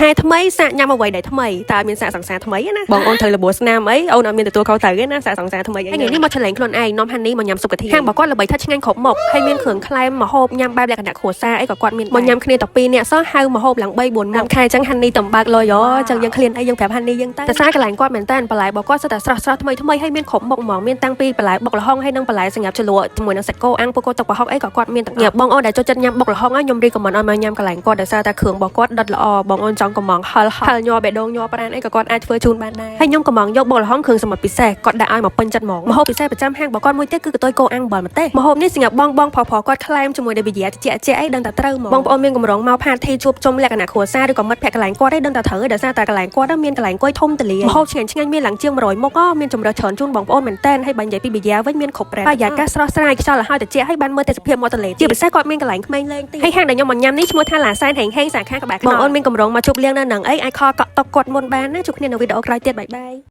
haiថ្មីសាកញ៉ាំអ្វីដែលថ្មីតើមានសាកសង្សារថ្មីណាបងអូនត្រូវលបួសស្នាមអីអូនអត់មានទទួលខុសត្រូវទេណាសាកសង្សារថ្មីអីថ្ងៃនេះមកឆ្លងខ្លួនឯងនាំហាន់នេះមកញ៉ាំសុខធាតុខាងបើគាត់ល្បីថាឆ្ងាញ់គ្រប់មុខហើយមានគ្រឿងក្លែមម្ហូបញ៉ាំបែបលក្ខណៈគ្រួសារអីក៏គាត់មានមកញ៉ាំគ្នាតែ2នាក់សោះហៅម្ហូបឡើង3 4មុខខែអញ្ចឹងហាន់នេះតំបើកលយអញ្ចឹងយើងឃ្លានអីយើងប្រាប់ហាន់នេះយើងទៅតែសារកន្លែងគាត់មែនតើបន្លែរបស់គាត់សុទ្ធតែស្រស់ថ្មីហើយមានគ្រប់មុខហ្មងមានតាំងពីបន្លែបុកល្ហុងហើយនិងបន្លែសម្រាប់ជ្រលក់ជាមួយនឹងសាច់គោអាំងពុកទឹកប្រហុកអីក៏គាត់មានទាំងញ៉ាំបងអូនដែលចូលចិត្តញ៉ាំបុកល្ហុងខ្ញុំរីកមិនឲ្យមកញ៉ាំកន្លែងគាត់ដោយសារតែគ្រឿងរបស់គាត់ដុតល្អបងអូនចង់កំងហិលញ័របេះដូងញ័រប្រាណអីក៏គាត់អាចធ្វើជូនបានដែរហើយខ្ញុំកំងយកបុកល្ហុងគ្រឿងសមុទ្រពិសេសគាត់ដាក់ឲ្យមកពេញចិត្តហ្មងម្ហូបពិសេសប្រចាំហាងរបស់គាត់មួយទៀតគឺកតុយគោអាំងបលម្ទេសម្ហូបនេះសម្រាប់បងផគាត់ក្លែមជាមួយនឹងវិញ្ញាតិចអីដឹងតែត្រូវហ្មងបងប្អូនមានកម្រងមកផាធីជួបជុំលក្ខណៈគ្រួសារឬក៏មិត្តភក្តិកន្លែងគាត់អីដឹងតែត្រូវដោយសារតែកន្លែងគាត់មានកន្លែងអង្គុយធំទលាម្ហូបឆ្ងាញ់មានឡើងជាង100មុខមានចម្រើសច្រើនជូនបងប្អូនមែនតែនហើយបាញ់និយាយពីវិញ្ញាវិញមានគ្រប់ប្រែបរិយាកាសស្រស់ស្រាយខ្យល់ឲ្យតិចហើយបានមើលទេសភាពមាត់ទន្លេជាពិសេសគាត់មានកន្លែងក្មេងលេងទីហើយហាងដែលខ្ញុំមកញ៉ាំនេះឈ្មោះថាឡាសែនហេងសាខាក្បែរបងអូនមានកម្រងមកជួបលៀងនៅនឹងអីអាចខលកក់តុកគាត់មុនបានណាជួបគ្នានៅវីដេអូក្រោយទៀតបាយ